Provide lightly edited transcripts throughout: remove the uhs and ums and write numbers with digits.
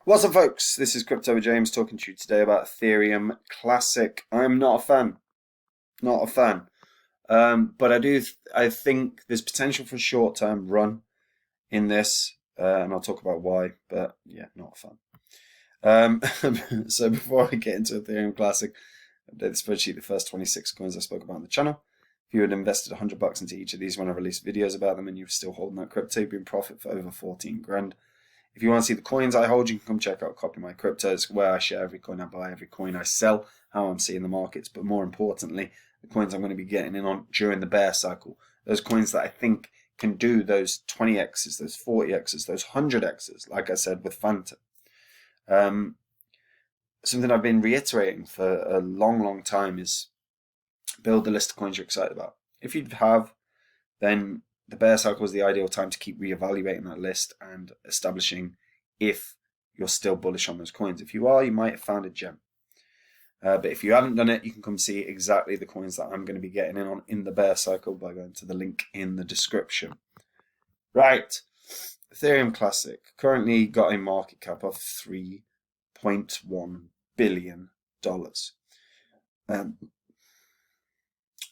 What's up, folks? This is Crypto with James talking to you today about Ethereum Classic. I'm not a fan, not a fan, but I think there's potential for a short-term run in this, and I'll talk about why. But yeah, not a fan. So before I get into Ethereum Classic, update the spreadsheet. The first 26 coins I spoke about on the channel. If you had invested $100 into each of these when I release videos about them, and you're still holding that crypto, you'd be in profit for over 14 grand. If you want to see the coins I hold, you can come check out Copy My Cryptos, where I share every coin I buy, every coin I sell, how I'm seeing the markets, but more importantly, the coins I'm going to be getting in on during the bear cycle. Those coins that I think can do those 20x's, those 40x's, those 100x's, like I said with Phantom. Something I've been reiterating for a long time is build the list of coins you're excited about. If you have, then the bear cycle is the ideal time to keep reevaluating that list and establishing if you're still bullish on those coins. If you are, you might have found a gem. But if you haven't done it, you can come see exactly the coins that I'm going to be getting in on in the bear cycle by going to the link in the description. Right, Ethereum Classic currently got a market cap of $3.1 billion. And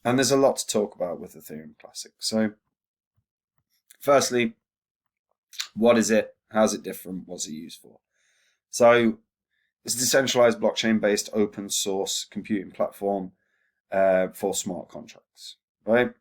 there's a lot to talk about with Ethereum Classic. So firstly, what is it? How's it different? What's it used for? So it's a decentralized blockchain-based open source computing platform for smart contracts, right?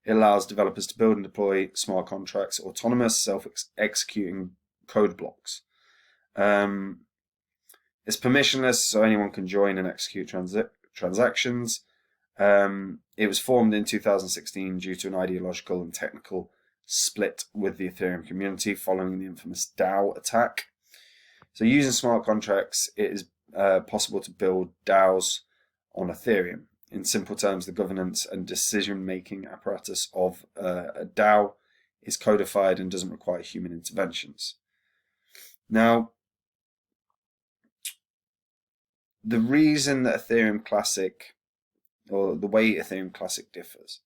It allows developers to build and deploy smart contracts, autonomous, self-executing code blocks. It's permissionless, so anyone can join and execute transactions. It was formed in 2016 due to an ideological and technical split with the Ethereum community following the infamous DAO attack. So using smart contracts, it is possible to build DAOs on Ethereum. In simple terms, the governance and decision-making apparatus of a DAO is codified and doesn't require human interventions. Now, the reason that Ethereum Classic, or the way Ethereum Classic differs,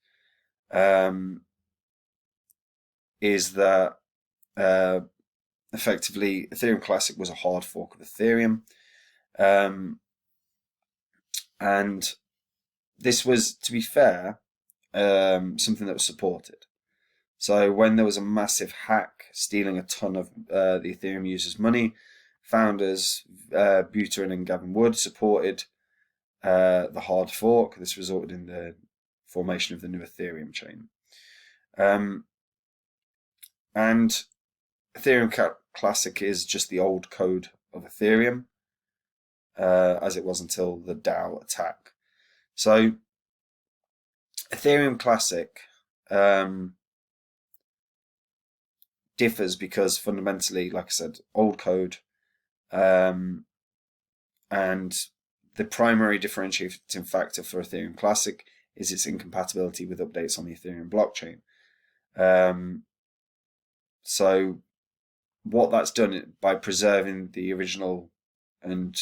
is that effectively Ethereum Classic was a hard fork of Ethereum, and this was, to be fair, something that was supported. So when there was a massive hack stealing a ton of the Ethereum users' money, founders Buterin and Gavin Wood supported the hard fork. This resulted in the formation of the new Ethereum chain. And Ethereum Classic is just the old code of Ethereum, as it was until the DAO attack. So Ethereum Classic differs because fundamentally, like I said, old code, and the primary differentiating factor for Ethereum Classic is its incompatibility with updates on the Ethereum blockchain. So what that's done by preserving the original and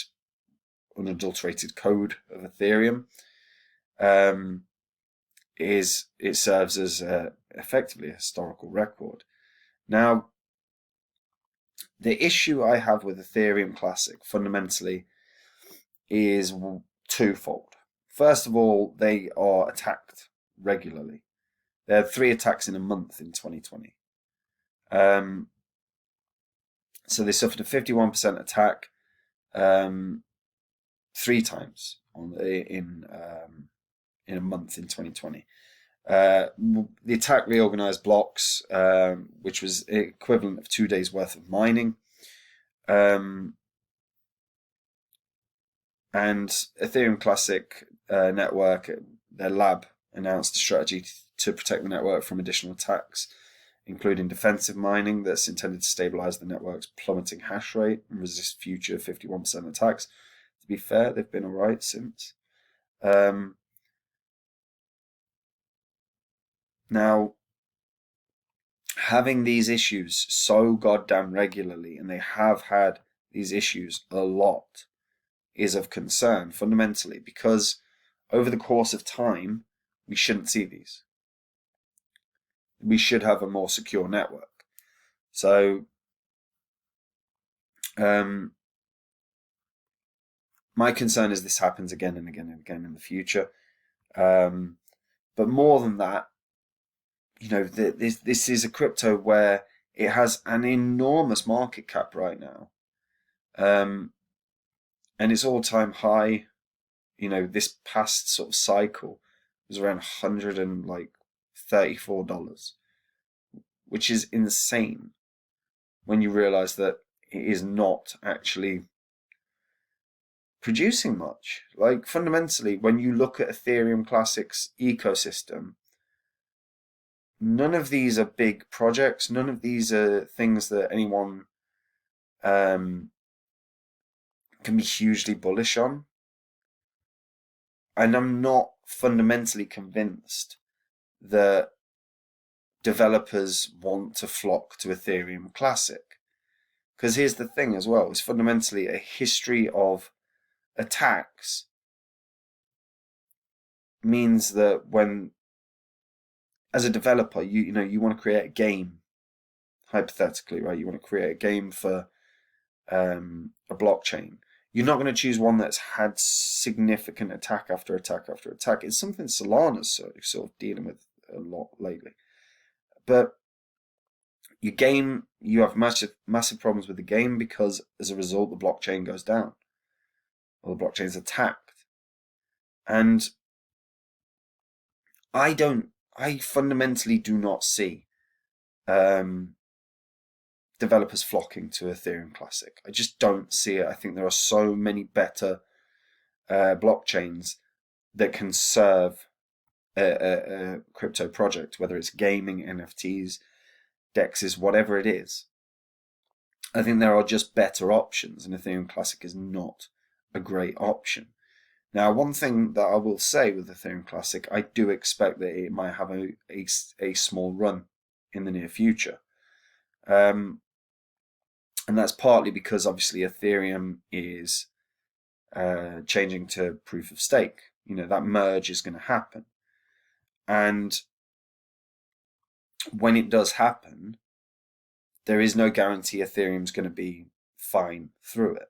unadulterated code of Ethereum is it serves as effectively a historical record. Now, the issue I have with Ethereum Classic fundamentally is twofold. First of all, they are attacked regularly. They had 3 attacks in a month in 2020. So they suffered a 51% attack 3 times in a month in 2020. The attack reorganized blocks, which was equivalent of 2 days worth of mining. And Ethereum Classic network, their lab announced a strategy to protect the network from additional attacks, including defensive mining that's intended to stabilize the network's plummeting hash rate and resist future 51% attacks. To be fair, they've been alright since. Now, having these issues so goddamn regularly, and they have had these issues a lot, is of concern fundamentally because over the course of time, we shouldn't see these. We should have a more secure network. So my concern is this happens again and again and again in the future. But more than that, this is a crypto where it has an enormous market cap right now, and its all-time high. This past sort of cycle was around $134, which is insane when you realize that it is not actually producing much. Like, fundamentally, when you look at Ethereum Classic's ecosystem, none of these are big projects. None of these are things that anyone can be hugely bullish on. And I'm not fundamentally convinced that developers want to flock to Ethereum Classic. Because here's the thing as well, it's fundamentally a history of attacks means that when, as a developer, you want to create a game, hypothetically, right? You want to create a game for a blockchain. You're not going to choose one that's had significant attack after attack after attack. It's something Solana's sort of dealing with a lot lately. But your game, you have massive problems with the game because as a result, the blockchain goes down. Or the blockchain is attacked. And I fundamentally do not see developers flocking to Ethereum Classic. I just don't see it. I think there are so many better blockchains that can serve a crypto project, whether it's gaming, NFTs, DEXs, whatever it is. I think there are just better options, and Ethereum Classic is not a great option. Now, one thing that I will say with Ethereum Classic, I do expect that it might have a small run in the near future. And that's partly because obviously Ethereum is changing to proof of stake. That merge is going to happen. And when it does happen, there is no guarantee Ethereum's going to be fine through it.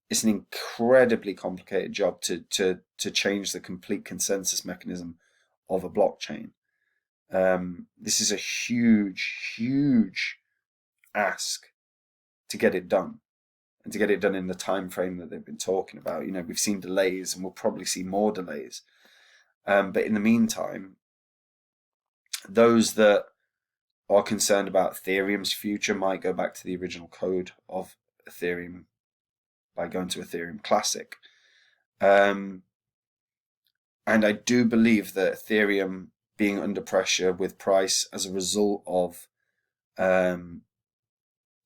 It's an incredibly complicated job to change the complete consensus mechanism of a blockchain. This is a huge ask to get it done, and to get it done in the time frame that they've been talking about. We've seen delays, and we'll probably see more delays. But in the meantime, those that are concerned about Ethereum's future might go back to the original code of Ethereum by going to Ethereum Classic. And I do believe that Ethereum being under pressure with price as a result of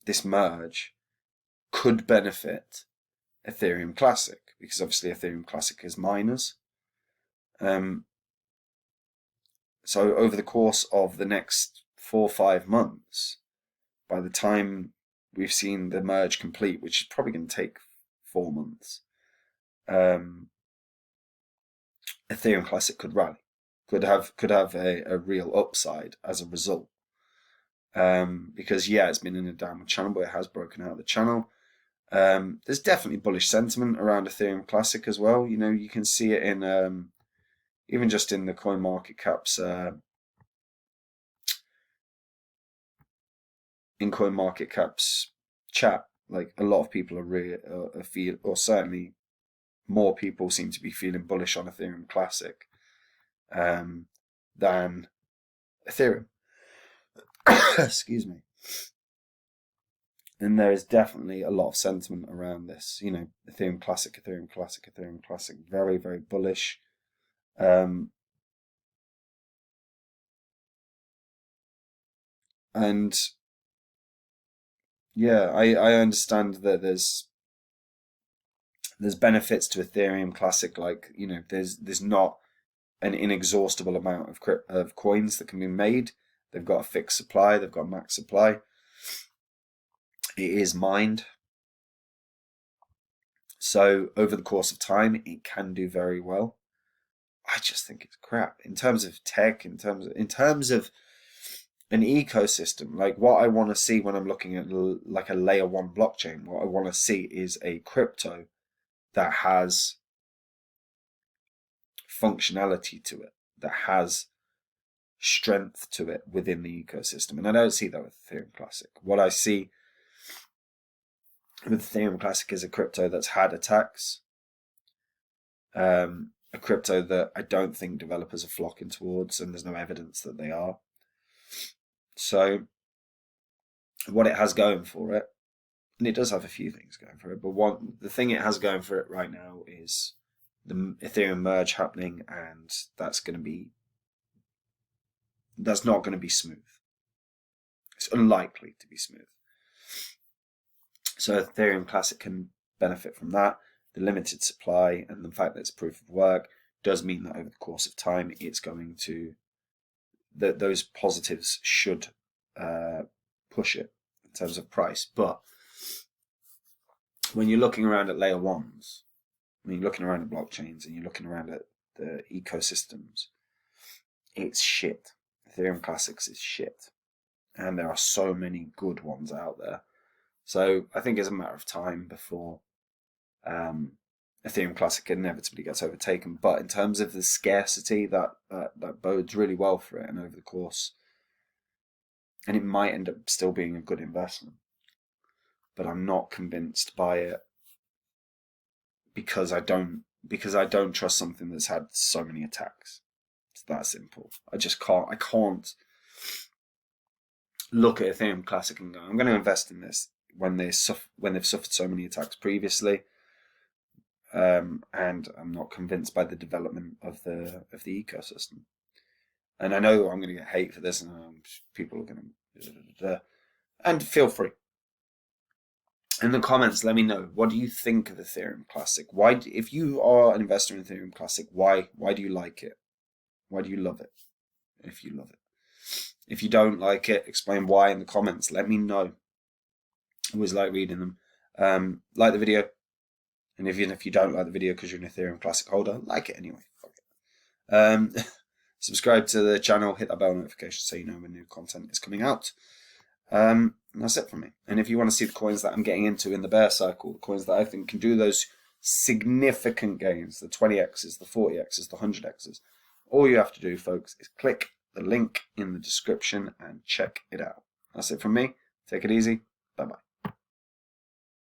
this merge could benefit Ethereum Classic, because obviously Ethereum Classic is miners. So over the course of the next 4 or 5 months, by the time we've seen the merge complete, which is probably going to take 4 months, Ethereum Classic could rally, could have a real upside as a result. Because it's been in a downward channel, but it has broken out of the channel. There's definitely bullish sentiment around Ethereum Classic as well. You can see it in even just in the CoinMarketCap's chat. Like, a lot of people or certainly more people seem to be feeling bullish on Ethereum Classic than Ethereum. Excuse me. And there is definitely a lot of sentiment around this. Ethereum Classic, very, very bullish. And I understand that there's benefits to Ethereum Classic. Like, there's not an inexhaustible amount of coins that can be made. They've got a fixed supply. They've got max supply. It is mined. So over the course of time, it can do very well. I just think it's crap in terms of tech, in terms of an ecosystem. Like what I want to see when I'm looking at like a layer 1 blockchain, what I want to see is a crypto that has functionality to it, that has strength to it within the ecosystem. And I don't see that with Ethereum Classic. What I see with Ethereum Classic is a crypto that's had attacks, a crypto that I don't think developers are flocking towards, and there's no evidence that they are. So what it has going for it, and it does have a few things going for it, but the thing it has going for it right now is the Ethereum merge happening, and that's not going to be smooth. It's unlikely to be smooth. So Ethereum Classic can benefit from that. The limited supply and the fact that it's proof of work does mean that over the course of time, it's going to, those positives should push it in terms of price. But when you're looking around at layer 1s, when you're looking around at blockchains and you're looking around at the ecosystems, it's shit. Ethereum Classics is shit. And there are so many good ones out there. So I think it's a matter of time before Ethereum Classic inevitably gets overtaken. But in terms of the scarcity, that bodes really well for it, and over the course, and it might end up still being a good investment. But I'm not convinced by it because I don't trust something that's had so many attacks. It's that simple. I can't look at Ethereum Classic and go, I'm going to invest in this when they've suffered so many attacks previously, and I'm not convinced by the development of the ecosystem. And I know I'm going to get hate for this, and people are going to, and feel free in the comments. Let me know, what do you think of Ethereum Classic? Why, if you are an investor in Ethereum Classic, why do you like it? Why do you love it? If you love it, if you don't like it, explain why in the comments. Let me know. I always like reading them. Like the video, and even if you don't like the video because you're an Ethereum Classic holder, like it anyway. Fuck it. Subscribe to the channel, hit that bell notification so you know when new content is coming out. And that's it from me. And if you want to see the coins that I'm getting into in the bear cycle, the coins that I think can do those significant gains, the 20x's, the 40x's, the 100x's, all you have to do, folks, is click the link in the description and check it out. That's it from me. Take it easy. Bye-bye.